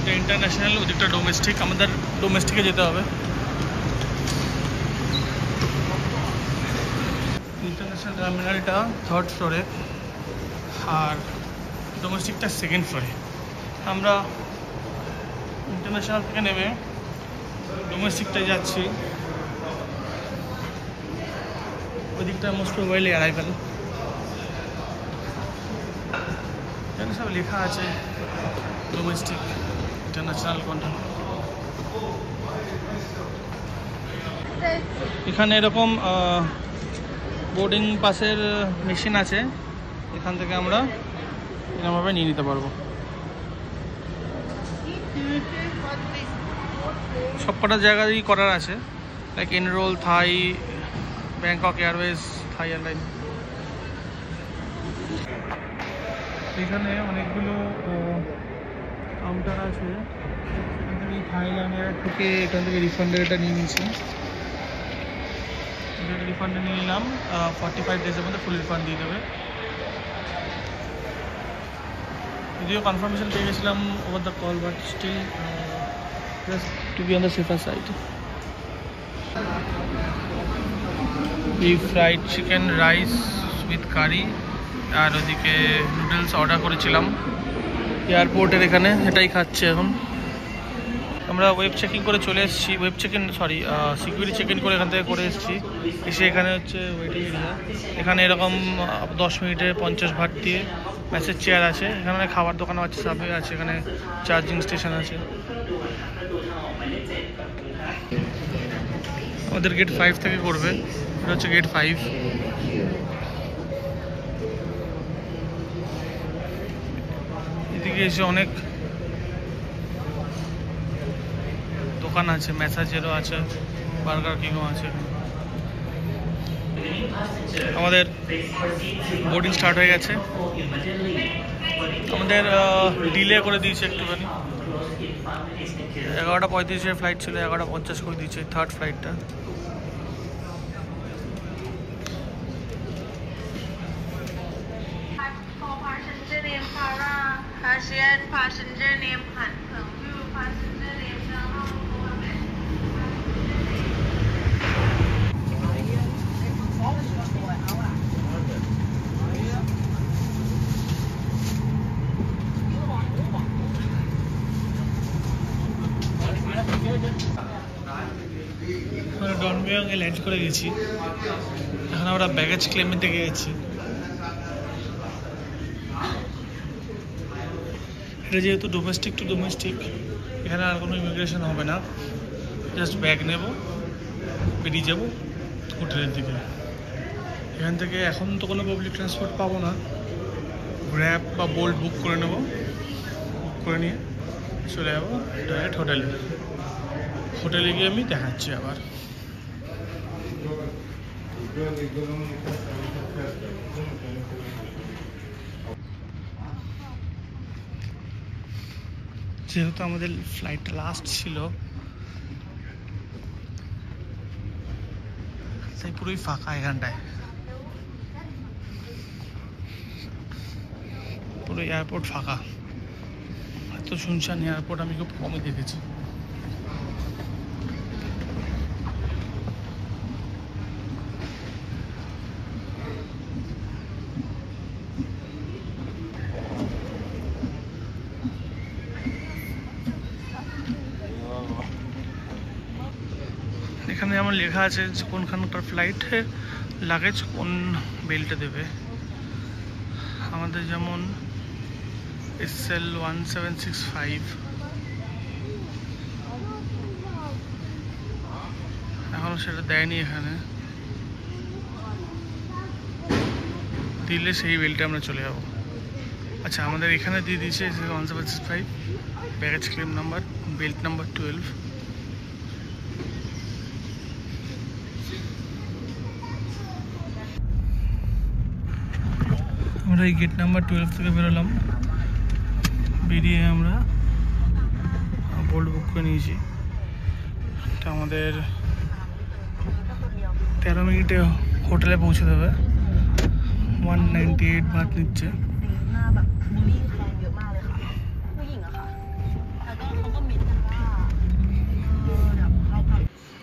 এটা ইন্টারন্যাশনাল, ওদিকটা ডোমেস্টিক। আমাদের ডোমেস্টিকে যেতে হবে। ইন্টারন্যাশনাল টার্মিনালটা 3rd ফ্লোরে আর ডোমেস্টিকটা 2nd ফ্লোরে। আমরা ইন্টারন্যাশনাল থেকে নেমে ডোমেস্টিকটায় যাচ্ছি। ওদিকটা মোস্ট প্রবাবলি অ্যারাইভেল। এখানে সব লেখা আছে ডোমেস্টিক, ইন্টারন্যাশনাল কোনটা। এখানে এরকম বোর্ডিং পাসের মেশিন আছে, এখান থেকে আমরা এরকমভাবে নিয়ে নিতে পারবো। সব কটা জায়গায় করার আছে, লাইক এনরোল, থাই, ব্যাংকক এয়ারওয়েজ, থাই এয়ারলাইন। এখানে অনেকগুলো কাউন্টার আছে, এখান থেকে থাইল্যান্ডের থেকে এখান থেকে রিফান্ডের এটা নিয়ে নিয়েছি। রিফান্ডে নিয়ে নিলাম, 45 ডেজের মধ্যে ফুল রিফান্ড দিয়ে দেবে। যদিও কনফার্মেশন পেয়ে গেছিলাম over the call, but still just to be on the safer side. Fried chicken rice with curry আর ওদিকে নুডলস অর্ডার করেছিলাম এয়ারপোর্টের এখানে, এটাই খাচ্ছি এখন। আমরা ওয়েব চেকিং করে চলে এসেছি, সিকিউরিটি চেক ইন করে এখান থেকে করে এসেছি। এসে এখানে হচ্ছে ওয়েটিং এরিয়া। এখানে এরকম 10 মিনিটে 50 ভাট দিয়ে ম্যাসেজ চেয়ার আছে। এখানে অনেক খাবার দোকানও আছে, সাবওয়ে আছে, এখানে চার্জিং স্টেশন আছে। আমাদের গেট 5 থেকে করবে, এটা হচ্ছে গেট 5। এদিকে এসে অনেক দোকান আছে, ম্যাসাজেরও আছে, বার্গার কিংও আছে। আমাদের বোর্ডিং স্টার্ট হয়ে গেছে। আমাদের ডিলে করে দিয়েছে একটুখানি, 11:35 ফ্লাইট ছিল, 11:50 করে দিয়েছে 3rd ফ্লাইটটা। passenger name Han Pengyu, passenger name Zhang Mohammed. ডনমিয়ংয়ে ল্যান্ড করে গেছি। এখন আমরা ব্যাগেজ ক্লেম নিতে গিয়েছি। এটা যেহেতু ডোমেস্টিক টু ডোমেস্টিক, এখানে আর কোনো ইমিগ্রেশন হবে না। জাস্ট ব্যাগ নেব, বেরিয়ে যাব হোটেলের দিকে। এখান থেকে এখন তো কোনো পাবলিক ট্রান্সপোর্ট পাবো না, গ্র্যাব বা বোল্ট বুক করে নেব। বুক করে নিয়ে চলে যাবো ডাইরেক্ট হোটেলে। হোটেলে গিয়ে আমি দেখাচ্ছি আবার। যেহেতু আমাদের ফ্লাইটটা লাস্ট ছিল, তাই পুরোই ফাঁকা এখানটায়। পুরো এয়ারপোর্ট ফাঁকা, এত শুনশান এয়ারপোর্ট আমি খুব কমই দেখেছি। এখানে আমার লেখা আছে যে কোনখানকার ফ্লাইটে লাগেজ কোন বেল্টে দেবে। আমাদের যেমন SL 1765, এখনো সেটা দেয়নি। এখানে দিলে সেই বেল্টে আমরা চলে যাব। আচ্ছা, আমাদের এখানে দিয়ে দিয়েছে 1765, baggage claim number, belt number 12। আমরা এই গেট নাম্বার 12 থেকে বেরোলাম। বেরিয়ে আমরা বোল্ট বুক করে নিয়েছি। এটা আমাদের 13 মিনিটে হোটেলে পৌঁছে দেবে। 198 বাট নিচ্ছে।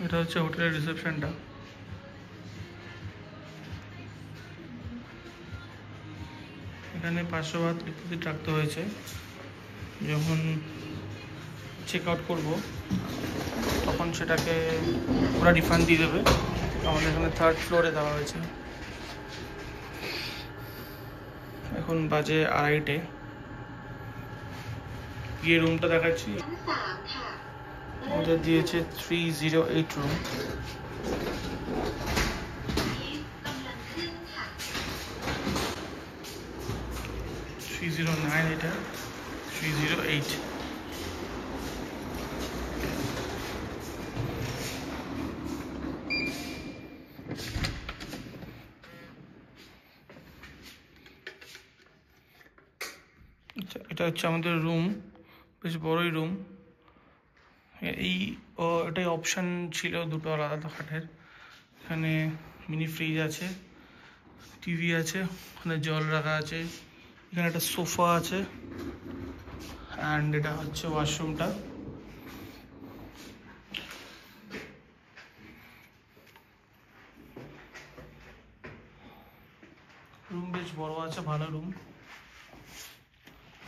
এটা হচ্ছে হোটেলের রিসেপশনটা। এখানে 500 বাত ডিপোজিট রাখতে হয়েছে। যখন চেক আউট করবো তখন সেটাকে ওরা রিফান্ড দিয়ে দেবে। আমাদের এখানে 3rd ফ্লোরে দেওয়া হয়েছে। এখন বাজে 2:30। গিয়ে রুমটা দেখাচ্ছি। ওদের দিয়েছে 308 রুম। 309 এটা, 308। এটা হচ্ছে আমাদের রুম, বেশ বড়ই রুম। এটাই অপশান ছিল দুটো আলাদা খাটের। এখানে মিনি ফ্রিজ আছে, টিভি আছে, ওখানে জল রাখা আছে, এখানে একটা সোফা আছে, অ্যান্ড এটা হচ্ছে ওয়াশরুমটা। রুম বেশ বড় আছে, ভালো রুম।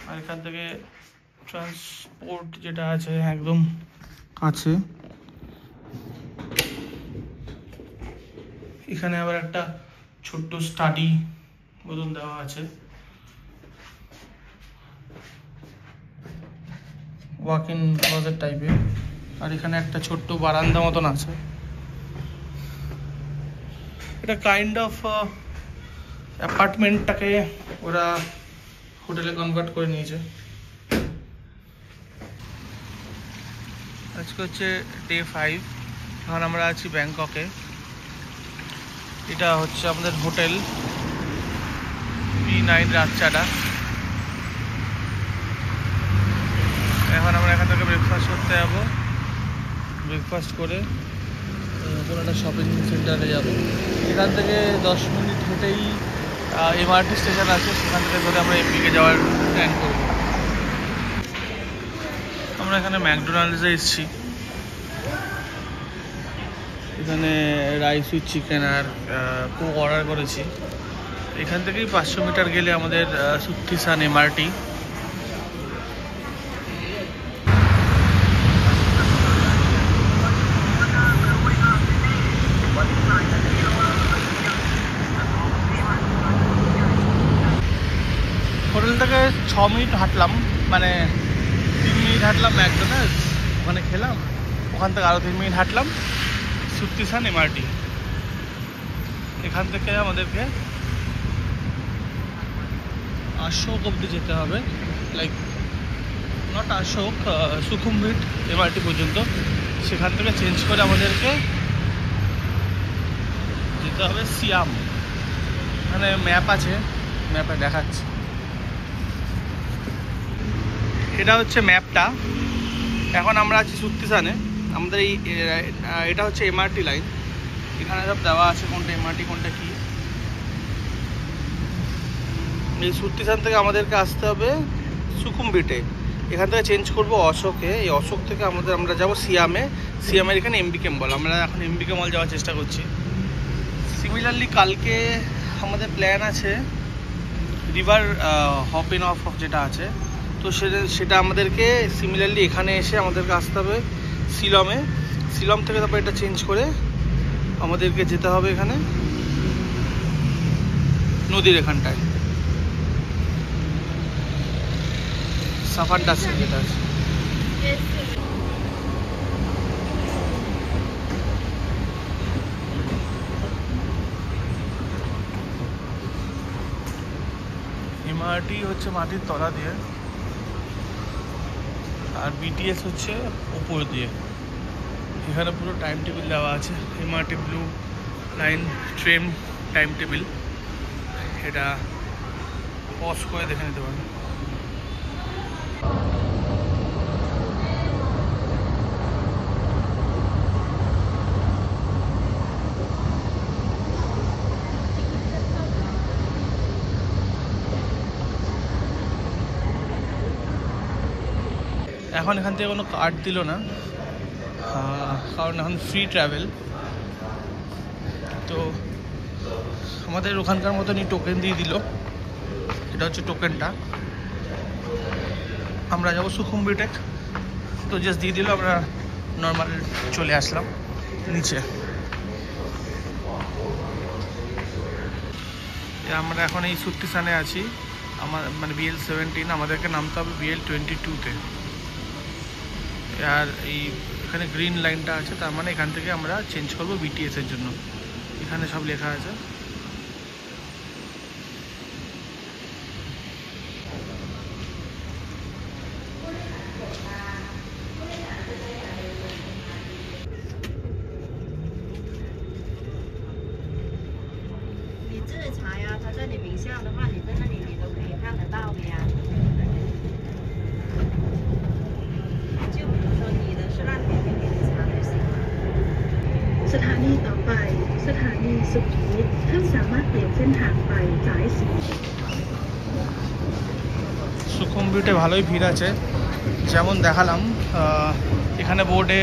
আর এখান থেকে ট্রান্সপোর্ট যেটা আছে একদম কাছে। এখানে আবার একটা ছোট্ট স্টাডি মতন দেওয়া আছে, ওয়াক ইন ক্লোজেট টাইপের। আর এখানে একটা ছোট্ট বারান্দা মতন আছে। এটা কাইন্ড অফ অ্যাপার্টমেন্টটাকে ওরা হোটেলে কনভার্ট করে নিয়েছে। আজকে হচ্ছে ডে 5। এখন আমরা আছি ব্যাংককে। এটা হচ্ছে আমাদের হোটেল B9 রাতচাটা। এখন আমরা এখান থেকে ব্রেকফাস্ট করতে যাবো। ব্রেকফাস্ট করে কোনো একটা শপিং সেন্টারে যাব। এখান থেকে 10 মিনিট হেঁটেই MRT স্টেশন আছে, সেখান থেকে ধরে আমরা এমপিকে যাওয়ার প্ল্যান করব। আমরা এখানে ম্যাকডোনাল্ডসে এসেছি। এখানে রাইস উইথ চিকেন আর কোক অর্ডার করেছি। এখান থেকেই 500 মিটার গেলে আমাদের সুত্তিসান MRT। হোটেল থেকে 6 মিনিট হাঁটলাম, মানে 3 মিনিট হাঁটলাম ম্যাকডোনাল্ডস, ওখানে খেলাম। ওখান থেকে আরও 3 মিনিট হাঁটলাম সুত্তিসান MRT। এখান থেকে আমাদেরকে অশোক অব্দি যেতে হবে, লাইক নট অশোক, সুখুমভিট MRT পর্যন্ত। সেখান থেকে চেঞ্জ করে আমাদেরকে যেতে হবে সিয়াম। মানে ম্যাপ আছে, ম্যাপে দেখাচ্ছে। এটা হচ্ছে ম্যাপটা। এখন আমরা আছি সুত্তিসানে। আমাদের এটা হচ্ছে MRT লাইন। এখানে সব দেওয়া আছে কোনটা MRT কোনটা কি। এই সুত্তিসান থেকে আমাদেরকে আসতে হবে সুখুমভিটে। এখান থেকে চেঞ্জ করব অশোকে। এই অশোক থেকে আমরা যাব সিয়ামে। সিয়ামের এখানে MBK মল। আমরা এখন MBK মল যাওয়ার চেষ্টা করছি। সিমিলারলি কালকে আমাদের প্ল্যান আছে রিভার হপ ইন অফ যেটা আছে, তো সেটা আমাদেরকে সিমিলারলি এখানে এসে আমাদেরকে আসতে হবে শিলমে। শিলম থেকে তারপর এটা চেঞ্জ করে আমাদেরকে যেতে হবে এখানে নদীর এখানটায় সাফান টাস্ক যেটা আছে। MRT হচ্ছে মাটির তলা দিয়ে, আর BTS হচ্ছে উপর দিয়ে। এখানে পুরো টাইম টেবিল দেওয়া আছে, MRT blue line train time table. এটা পজ করে দেখে নিতে পারেন। এখন এখান থেকে কোনো কার্ড দিল না, কারণ এখন ফ্রি ট্রাভেল। তো আমাদের ওখানকার মতনই টোকেন দিয়ে দিল, এটা হচ্ছে টোকেনটা। আমরা যাবো সুখুমভিটে, তো জাস্ট দিয়ে দিল, আমরা নর্মাল চলে আসলাম নিচে। আমরা এখন এই সুত্তিসানে আছি, আমার মানে BL-17, আমাদেরকে নামতে হবে BL-22-তে। আর এই এখানে গ্রিন লাইনটা আছে, তার মানে এখান থেকে আমরা চেঞ্জ করবো BTS-এর জন্য। এখানে সব লেখা আছে।สถานีต่อไปสถานีสุขุมวิทท่านสามารถเปลี่ยนเส้นทางไปสายสีসুখুমভিটে ভালোই ভিড় আছে, যেমন দেখালাম। এখানে বোর্ডে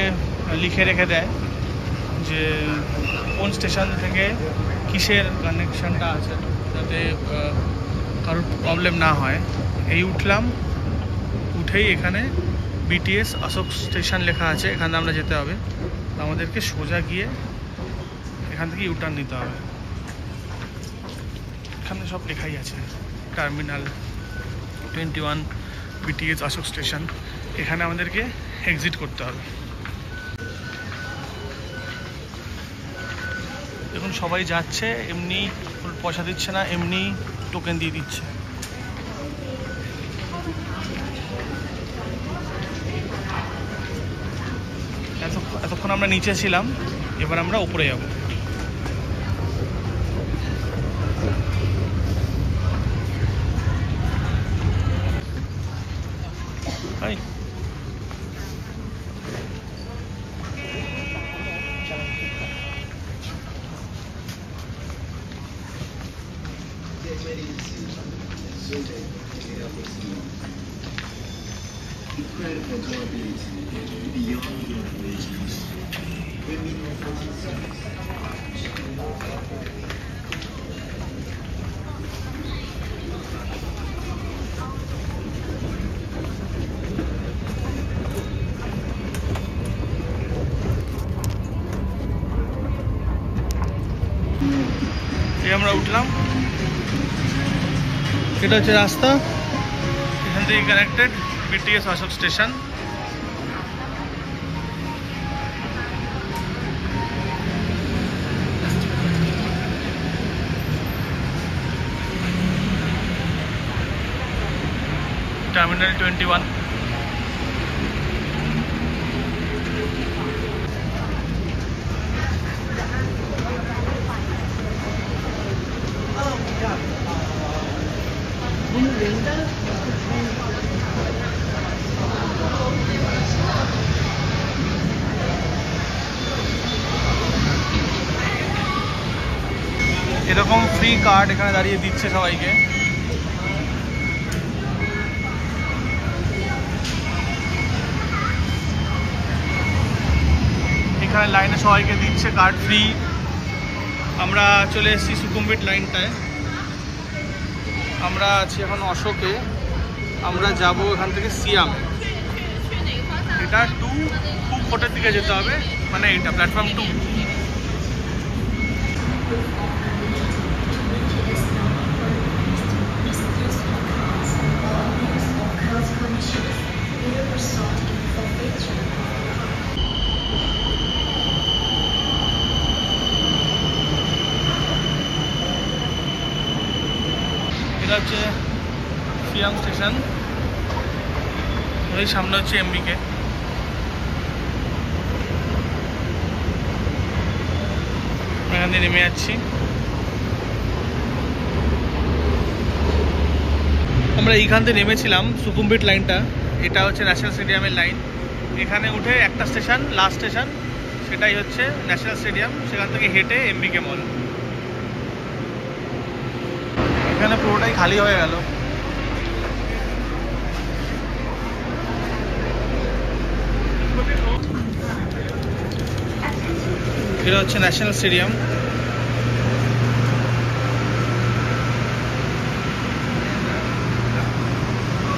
লিখে রেখে দেয় যে কোন স্টেশন থেকে কিসের কানেকশানটা আছে, যাতে কারোর প্রবলেম না হয়। এই উঠলাম, উঠেই এখানে BTS অশোক স্টেশন লেখা আছে, এখানে আমরা যেতে হবে। আমাদেরকে সোজা গিয়ে এখান থেকে ইউটার্ন নিতে হবে। এখানে সব লেখাই আছে, টার্মিনাল 21 BTS অশোক স্টেশন। এখানে আমাদেরকে এক্সিট করতে হবে। এখন সবাই যাচ্ছে, এমনি পয়সা দিচ্ছে না, এমনি টোকেন দিয়ে দিচ্ছে। এতক্ষণ আমরা নিচে ছিলাম, এবার আমরা উপরে যাব। আমরা উঠলাম, এটা হচ্ছে রাস্তা, এখান থেকে connected BTS Asok station. Terminal 21। এরকম ফ্রি কার্ড এখানে দাঁড়িয়ে দিচ্ছে সবাইকে। এখানে লাইনে সবাইকে দিচ্ছে কার্ড ফ্রি। আমরা চলে এসেছি সুখুমভিট লাইনটায়, আমরা আছি এখন অশোকে, আমরা যাব এখান থেকে সিয়ামে। এটা 2 খুব ফোটের দিকে যেতে হবে, মানে এটা প্ল্যাটফর্ম 2। এটা হচ্ছে সিয়াম স্টেশন, ওই সামনে হচ্ছে MBK। এখান থেকে নেমে যাচ্ছি। আমরা এইখান থেকে নেমেছিলাম সুখুমভিট লাইনটা, এটা হচ্ছে ন্যাশনাল স্টেডিয়ামের লাইন। এখানে উঠে একটা স্টেশন, লাস্ট স্টেশন, সেটাই হচ্ছে ন্যাশনাল স্টেডিয়াম। সেখান থেকে হেঁটে MBK মল। এখানে পুরোটাই খালি হয়ে গেল। এটা হচ্ছে ন্যাশনাল স্টেডিয়াম।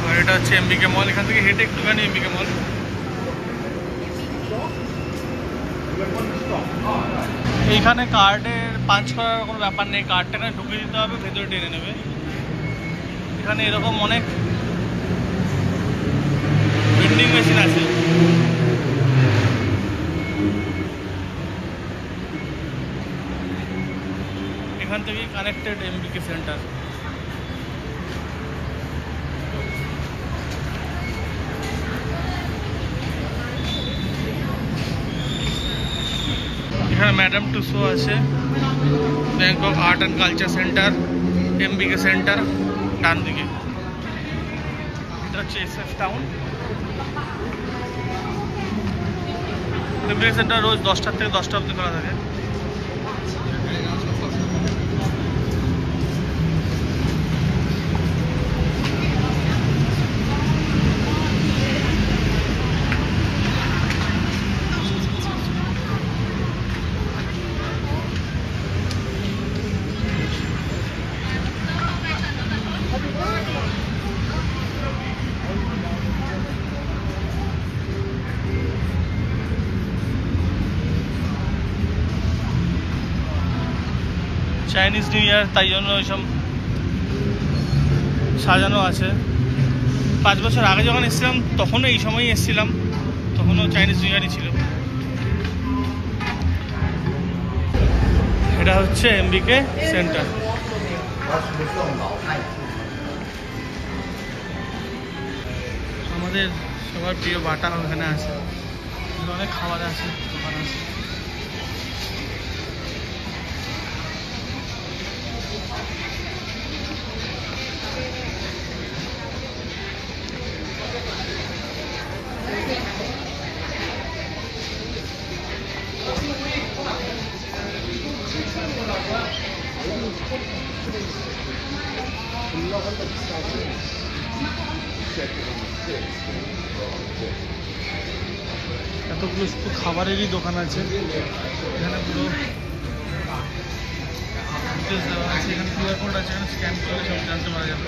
আর এটা হচ্ছে এমবিকে মল। এখান থেকে হেঁটে একটুখানি এমবিকে মল। এইখানে কার্ডের পাঞ্চ করার কোনো ব্যাপার নেই, কার্ডটা এখানে ঢুকে দিতে হবে, ভেতরে টেনে নেবে। এখানে এরকম অনেক ভেন্ডিং মেশিন আছে। এখান থেকেই কানেক্টেড এমবিকে সেন্টার। এখানে ম্যাডাম টুসো আছে, Bangkok art and culture center, MBK center ডান দিকে। এটা হচ্ছে এসএফ টাউন। এমবিকে সেন্টার রোজ 10টা থেকে 10টা অবধি খোলা থাকে। চাইনিজ নিউ ইয়ার, তাই জন্য ওইসব সাজানো আছে। 5 বছর আগে যখন এসেছিলাম তখনও এই সময়ই এসেছিলাম, তখনও চাইনিজ নিউ ইয়ারই ছিল। এটা হচ্ছে এমবিকে সেন্টার। আমাদের সবার প্রিয় বাটা ওখানে আছে, অনেক খাবার আছে, দোকান আছে। এতগুলো শুধু খাবারেরই দোকান আছে। এখানে পুরো ডিটেলস দেওয়া আছে। এখানে কিউআর কোড আছে, এখানে স্ক্যান করলে সব জানতে পারা যাবে।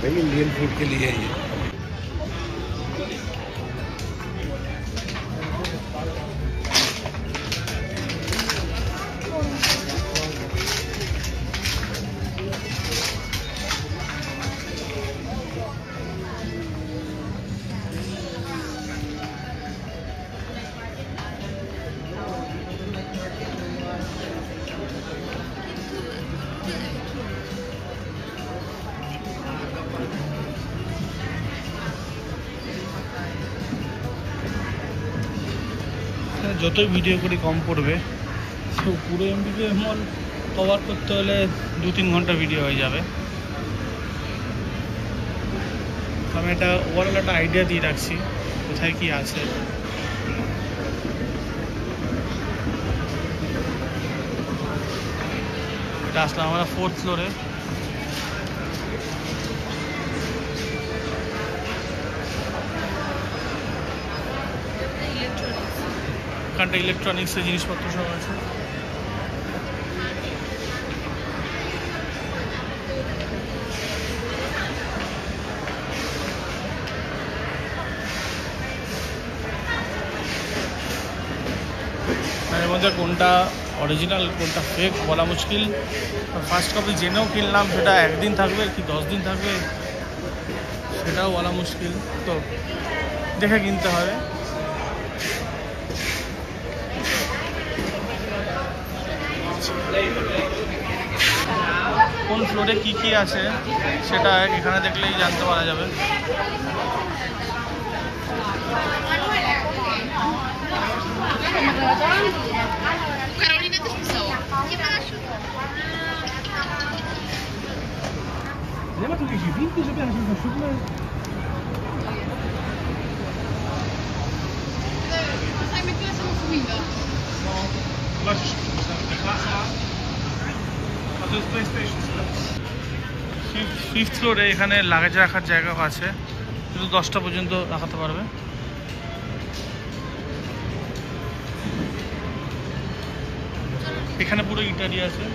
भाई इंडियन फूड के लिए है ये। যতই ভিডিও করি কম পড়বে। তো পুরো এমবিকে মল কভার করতে হলে 2-3 ঘন্টা ভিডিও হয়ে যাবে। আমি একটা ওভারঅল একটা আইডিয়া দিয়ে রাখছি কোথায় কি আছে। এটা আসলাম আমরা 4th ফ্লোরে। electronics এখানটা ইলেকট্রনিক্সের জিনিসপত্র সব আছে। এর মধ্যে কোনটা অরিজিনাল কোনটা ফেক বলা মুশকিল। ফার্স্ট কপি জেনেও কিনলাম সেটা একদিন থাকবে কি 10 দিন থাকবে সেটাও বলা মুশকিল, তো দেখে কিনতে হবে। কোন ফ্লোরে কি কি আছে সেটা এখানে দেখলেই জানতে পারা যাবে। Carolina też pisała. Nie ma Nie ma tu jakiejś windy, żeby ja się na siódme? Czasami tyle samo co winda. Fifth ফ্লোরে এখানে লাগেজ রাখার জায়গা আছে, শুধু 10টা পর্যন্ত রাখাতে পারবে। এখানে পুরো ইটালি আছে।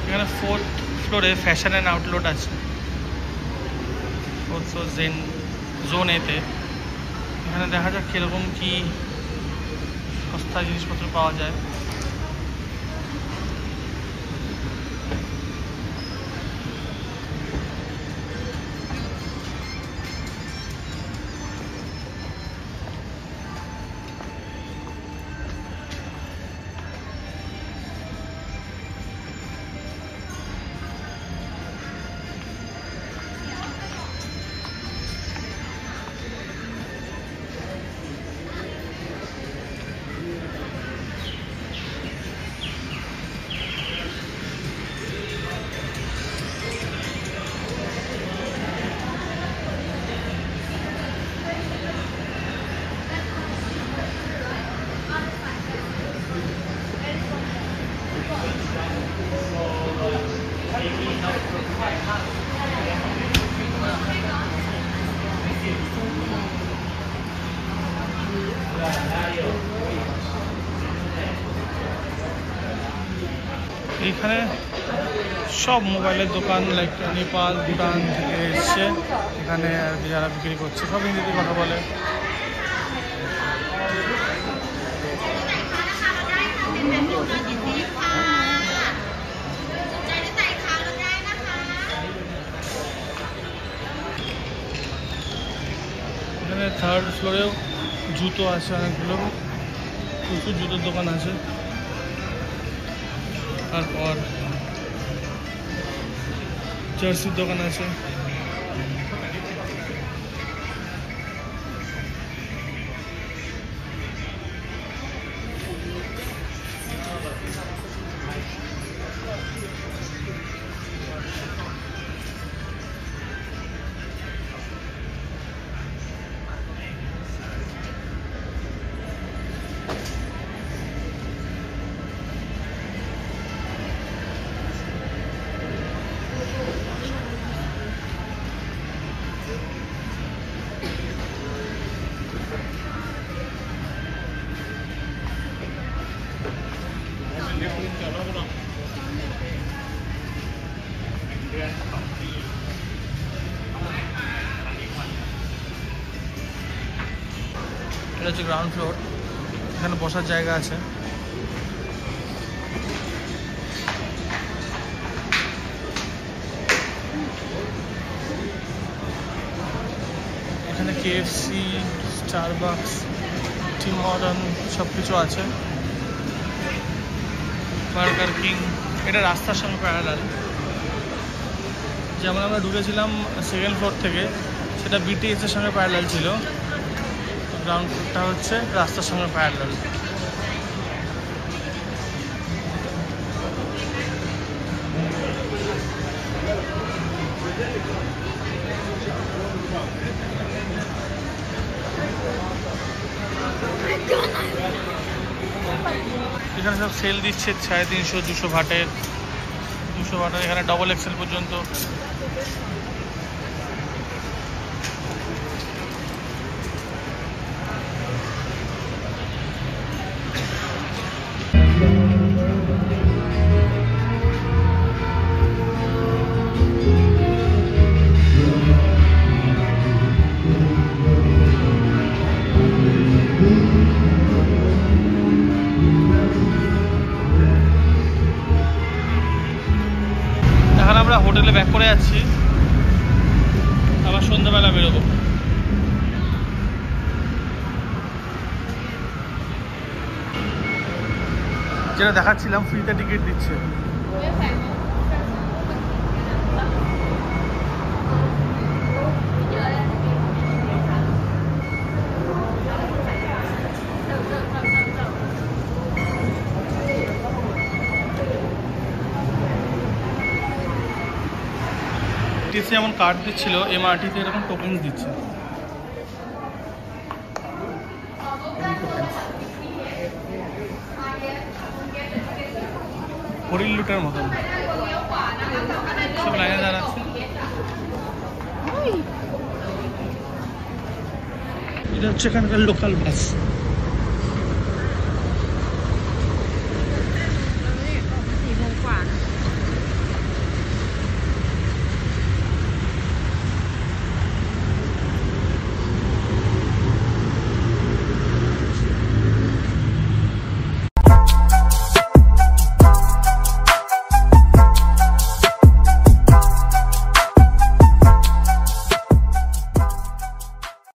এখানে 4th ফ্লোরে ফ্যাশন অ্যান্ড আউটলেট আছে, জোন এতে। এখানে দেখা যাক কীরকম কি সস্তা জিনিসপত্র পাওয়া যায়। এখানে সব মোবাইলের দোকান, লাইক নেপাল ভুটান থেকে এসছে এখানে, আর কি যারা বিক্রি করছে সব হিন্দিতে কথা বলে। এখানে 3rd ফ্লোরেও জুতো আছে অনেকগুলো, প্রচুর জুতোর দোকান আছে। তারপর জার্সির দোকান আছে। এটা হচ্ছে গ্রাউন্ড ফ্লোর, এখানে বসার জায়গা আছে। এখানে কেএফসি, স্টারবাকস, টিম হর্টন সব কিছু আছে। বার্গার কিং, এটা রাস্তার সঙ্গে প্যারালাল। যেমন আমরা ঢুকেছিলাম সেকেন্ড ফ্লোর থেকে, সেটা বিটিএস এর সঙ্গে প্যারালাল ছিল। গ্রাউন্ড ফ্লোরটা হচ্ছে রাস্তার সঙ্গে প্যারালাল। এখানে সব সেল দিচ্ছে 350, 200 ভাটের, 200 ভাটের এখানে ডবল এক্সেল পর্যন্ত। আমরা হোটেলে ব্যাক করে যাচ্ছি, আবার সন্ধ্যাবেলা বেরোবো। যেটা দেখাচ্ছিলাম ফ্রিতে টিকিট দিচ্ছে। টিসি যেমন কার্ড দিচ্ছিল, এমআরটিতে এরকম টোকেন্স দিচ্ছে। হরিণ লুটের মতন সব লাইনে দাঁড়াচ্ছে। এটা হচ্ছে এখানকার লোকাল বাস।